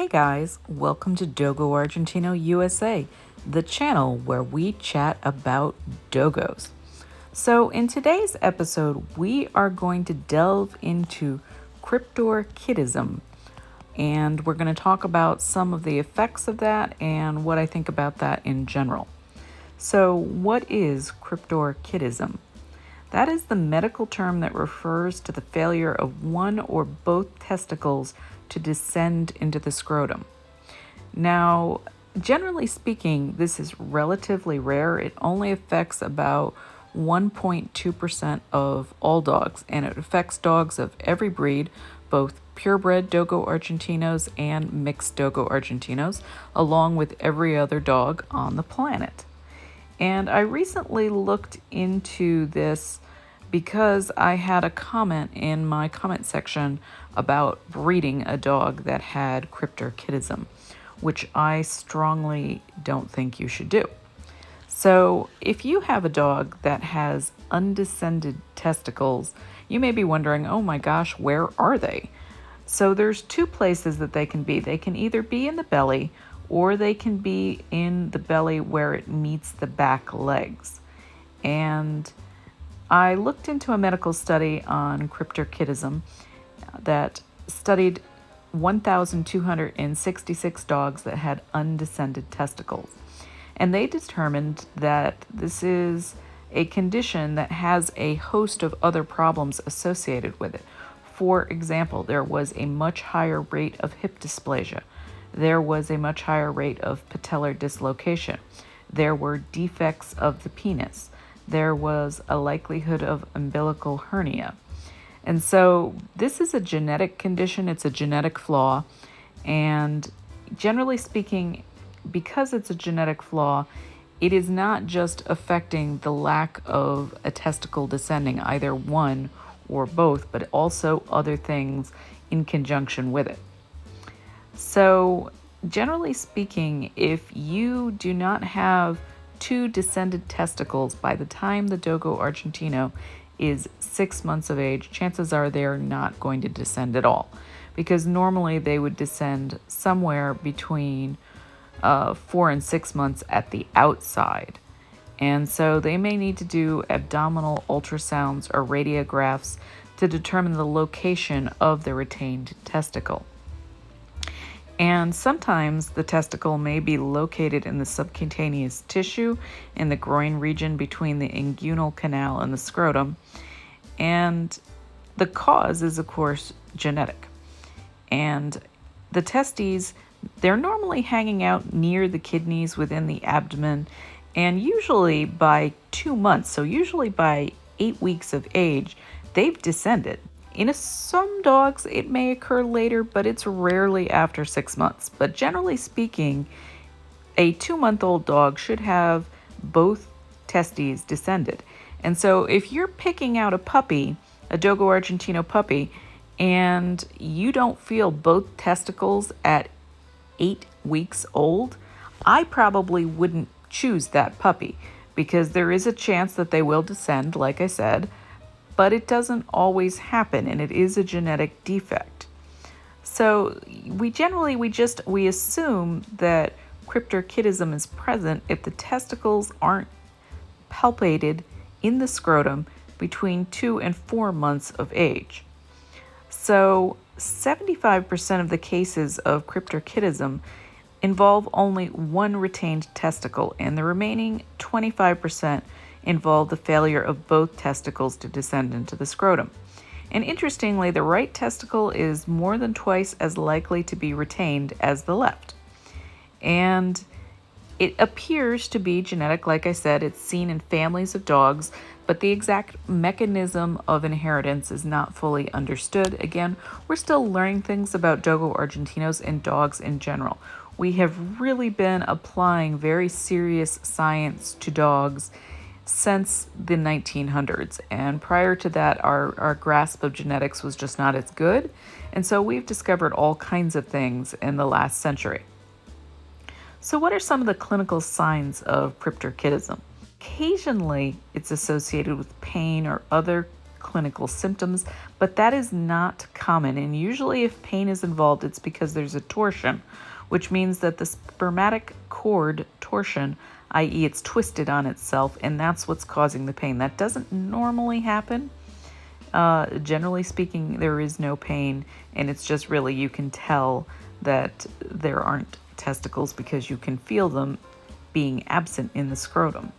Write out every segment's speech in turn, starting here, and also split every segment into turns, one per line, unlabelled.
Hey guys, welcome to Dogo Argentino USA, the channel where we chat about dogos. So, in today's episode, we are going to delve into Cryptorchidism, and we're going to talk about some of the effects of that and what I think about that in general. So, what is Cryptorchidism? That is the medical term that refers to the failure of one or both testicles to descend into the scrotum. Now, generally speaking, this is relatively rare. It only affects about 1.2% of all dogs, and it affects dogs of every breed, both purebred Dogo Argentinos and mixed Dogo Argentinos, along with every other dog on the planet. And I recently looked into this because I had a comment in my comment section about breeding a dog that had Cryptorchidism, which I strongly don't think you should do. So if you have a dog that has undescended testicles, you may be wondering, oh my gosh, where are they? So there's two places that they can be. They can either be in the belly or they can be in the belly where it meets the back legs. And I looked into a medical study on Cryptorchidism that studied 1,266 dogs that had undescended testicles. And they determined that this is a condition that has a host of other problems associated with it. For example, there was a much higher rate of hip dysplasia. There was a much higher rate of patellar dislocation. There were defects of the penis. There was a likelihood of umbilical hernia. And so this is a genetic condition. It's a genetic flaw. And generally speaking, because it's a genetic flaw, it is not just affecting the lack of a testicle descending, either one or both, but also other things in conjunction with it. So, generally speaking, if you do not have two descended testicles by the time the Dogo Argentino is 6 months of age, chances are they're not going to descend at all, because normally they would descend somewhere between 4 and 6 months at the outside. And so they may need to do abdominal ultrasounds or radiographs to determine the location of the retained testicle. And sometimes the testicle may be located in the subcutaneous tissue in the groin region between the inguinal canal and the scrotum. And the cause is, of course, genetic. And the testes, they're normally hanging out near the kidneys within the abdomen, and usually by 2 months, so usually by 8 weeks of age, they've descended. In some dogs, it may occur later, but it's rarely after 6 months. But generally speaking, a 2-month-old dog should have both testes descended. And so if you're picking out a puppy, a Dogo Argentino puppy, and you don't feel both testicles at 8 weeks old, I probably wouldn't choose that puppy, because there is a chance that they will descend, like I said, but it doesn't always happen, and it is a genetic defect. So we assume that Cryptorchidism is present if the testicles aren't palpated in the scrotum between 2 and 4 months of age. So 75% of the cases of Cryptorchidism involve only one retained testicle, and the remaining 25% involve the failure of both testicles to descend into the scrotum. And interestingly, the right testicle is more than twice as likely to be retained as the left. And it appears to be genetic. Like I said, it's seen in families of dogs, but the exact mechanism of inheritance is not fully understood. Again, we're still learning things about Dogo Argentinos and dogs in general. We have really been applying very serious science to dogs since the 1900s. And prior to that, our grasp of genetics was just not as good. And so we've discovered all kinds of things in the last century. So what are some of the clinical signs of Cryptorchidism? Occasionally, it's associated with pain or other clinical symptoms, but that is not common. And usually if pain is involved, it's because there's a torsion, which means that the spermatic cord torsion, i.e. it's twisted on itself, and that's what's causing the pain. That doesn't normally happen. Generally speaking, there is no pain, and it's just really you can tell that there aren't testicles because you can feel them being absent in the scrotum.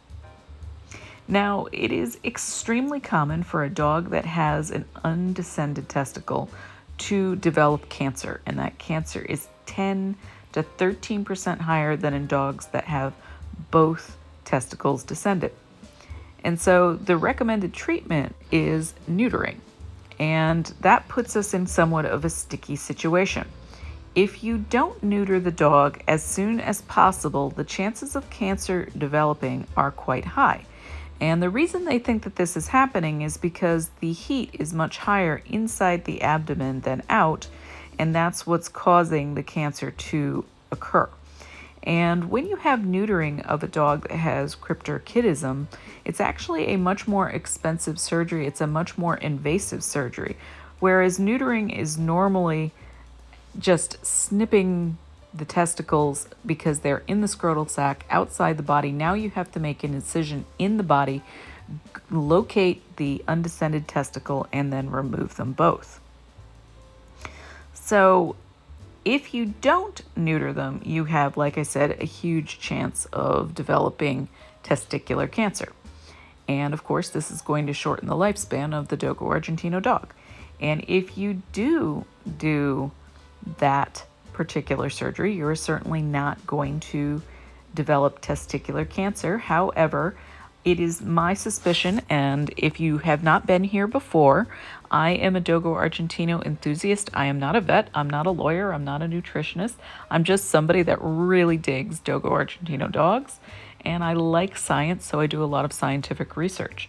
Now, it is extremely common for a dog that has an undescended testicle to develop cancer, and that cancer is 10 to 13% higher than in dogs that have both testicles descended. And so the recommended treatment is neutering, and that puts us in somewhat of a sticky situation. If you don't neuter the dog as soon as possible, the chances of cancer developing are quite high. And the reason they think that this is happening is because the heat is much higher inside the abdomen than out, and that's what's causing the cancer to occur. And when you have neutering of a dog that has Cryptorchidism, it's actually a much more expensive surgery. It's a much more invasive surgery, whereas neutering is normally just snipping the testicles because they're in the scrotal sac outside the body. Now you have to make an incision in the body, locate the undescended testicle, and then remove them both. So if you don't neuter them, you have, like I said, a huge chance of developing testicular cancer. And of course, this is going to shorten the lifespan of the Dogo Argentino dog. And if you do that particular surgery, you're certainly not going to develop testicular cancer. However, it is my suspicion, and if you have not been here before, I am a Dogo Argentino enthusiast. I am not a vet. I'm not a lawyer. I'm not a nutritionist. I'm just somebody that really digs Dogo Argentino dogs, and I like science, so I do a lot of scientific research.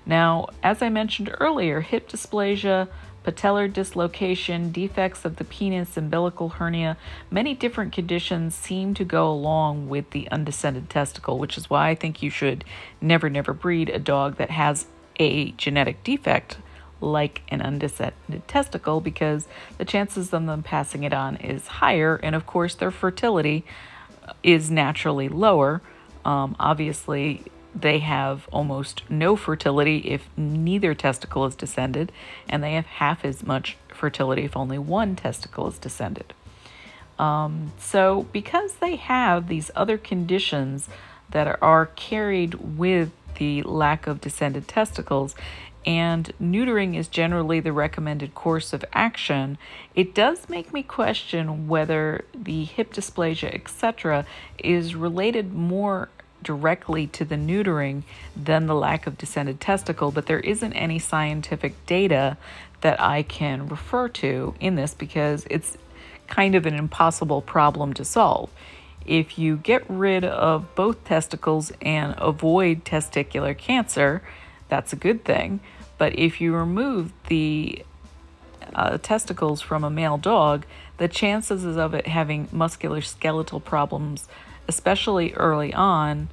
Now, as I mentioned earlier, hip dysplasia, patellar dislocation, defects of the penis, umbilical hernia, many different conditions seem to go along with the undescended testicle, which is why I think you should never breed a dog that has a genetic defect like an undescended testicle, because the chances of them passing it on is higher, and of course their fertility is naturally lower. Obviously, they have almost no fertility if neither testicle is descended, and they have half as much fertility if only one testicle is descended. So because they have these other conditions that are carried with the lack of descended testicles, and neutering is generally the recommended course of action, it does make me question whether the hip dysplasia, etc., is related more directly to the neutering than the lack of descended testicle, but there isn't any scientific data that I can refer to in this because it's kind of an impossible problem to solve. If you get rid of both testicles and avoid testicular cancer, that's a good thing. But if you remove the testicles from a male dog, the chances of it having musculoskeletal problems, especially early on,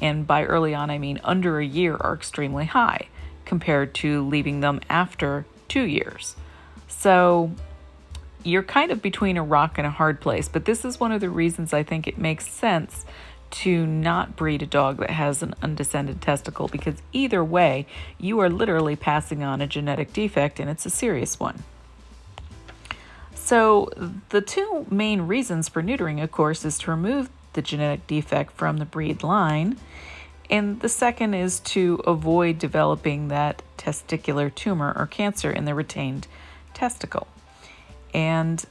and by early on I mean under a year, are extremely high compared to leaving them after 2 years. So you're kind of between a rock and a hard place, but this is one of the reasons I think it makes sense to not breed a dog that has an undescended testicle, because either way, you are literally passing on a genetic defect, and it's a serious one. So the two main reasons for neutering, of course, is to remove the genetic defect from the breed line, and the second is to avoid developing that testicular tumor or cancer in the retained testicle. And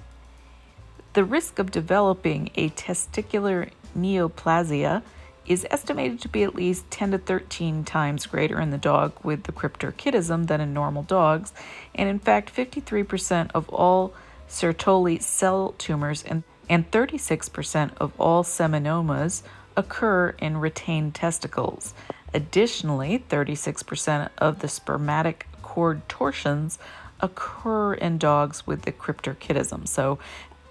the risk of developing a testicular neoplasia is estimated to be at least 10 to 13 times greater in the dog with the Cryptorchidism than in normal dogs, and in fact 53% of all Sertoli cell tumors and 36% of all seminomas occur in retained testicles. Additionally, 36% of the spermatic cord torsions occur in dogs with the Cryptorchidism. So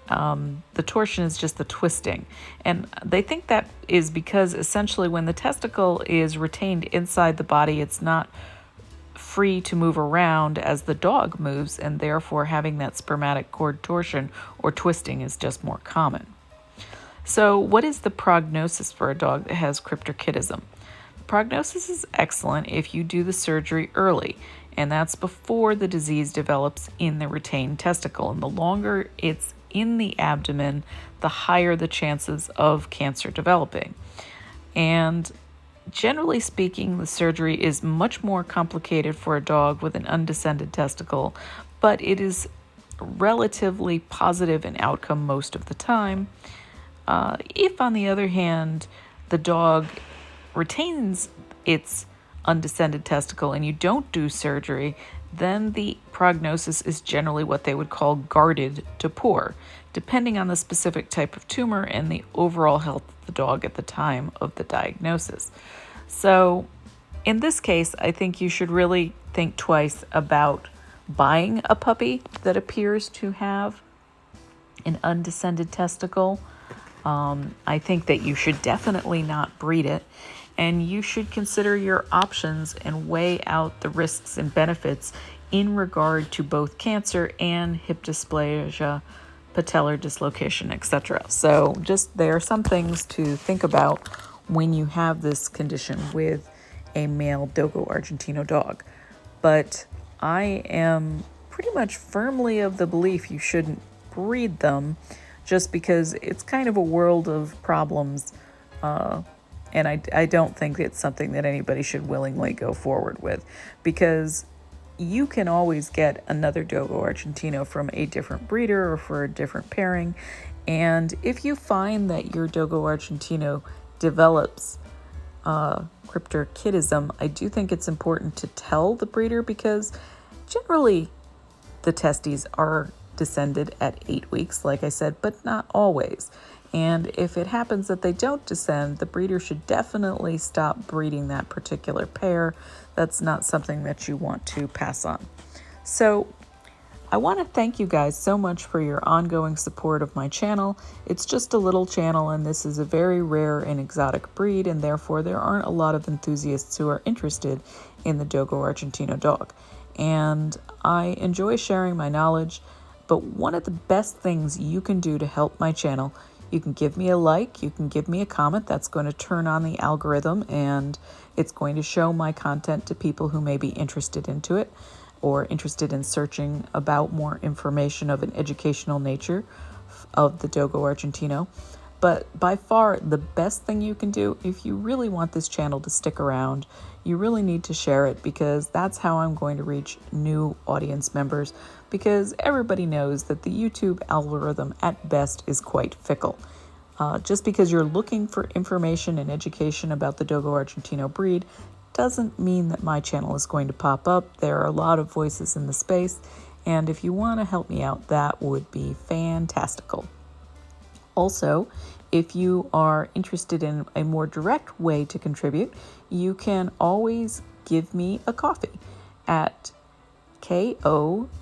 the torsion is just the twisting. And they think that is because essentially when the testicle is retained inside the body, it's not free to move around as the dog moves, and therefore having that spermatic cord torsion or twisting is just more common. So what is the prognosis for a dog that has cryptorchidism? Prognosis is excellent if you do the surgery early, and that's before the disease develops in the retained testicle. And the longer it's in the abdomen, the higher the chances of cancer developing. And generally speaking, the surgery is much more complicated for a dog with an undescended testicle, but it is relatively positive in outcome most of the time. If, on the other hand, the dog retains its undescended testicle and you don't do surgery, then the prognosis is generally what they would call guarded to poor, depending on the specific type of tumor and the overall health of the dog at the time of the diagnosis. So in this case, I think you should really think twice about buying a puppy that appears to have an undescended testicle. I think that you should definitely not breed it, and you should consider your options and weigh out the risks and benefits in regard to both cancer and hip dysplasia, patellar dislocation, etc. So there are some things to think about when you have this condition with a male Dogo Argentino dog. But I am pretty much firmly of the belief you shouldn't breed them, just because it's kind of a world of problems, and I don't think it's something that anybody should willingly go forward with, because you can always get another Dogo Argentino from a different breeder or for a different pairing. And if you find that your Dogo Argentino develops Cryptorchidism, I do think it's important to tell the breeder, because generally the testes are descended at 8 weeks, like I said, but not always. And if it happens that they don't descend, the breeder should definitely stop breeding that particular pair. That's not something that you want to pass on. So I want to thank you guys so much for your ongoing support of my channel. It's just a little channel, and this is a very rare and exotic breed, and therefore there aren't a lot of enthusiasts who are interested in the Dogo Argentino dog. And I enjoy sharing my knowledge, but one of the best things you can do to help my channel, you can give me a like, you can give me a comment. That's going to turn on the algorithm, and it's going to show my content to people who may be interested into it or interested in searching about more information of an educational nature of the Dogo Argentino. But by far the best thing you can do, if you really want this channel to stick around, you really need to share it, because that's how I'm going to reach new audience members, because everybody knows that the YouTube algorithm at best is quite fickle. Just because you're looking for information and education about the Dogo Argentino breed doesn't mean that my channel is going to pop up. There are a lot of voices in the space, and if you want to help me out, that would be fantastical. Also, if you are interested in a more direct way to contribute, you can always give me a coffee at ko-fi.com/Dogo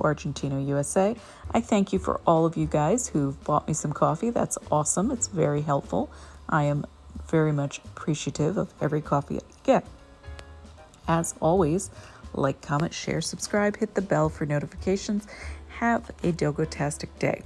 Argentino USA. I thank you for all of you guys who've bought me some coffee. That's awesome. It's very helpful. I am very much appreciative of every coffee I get. As always, like, comment, share, subscribe, hit the bell for notifications. Have a Dogo-tastic day.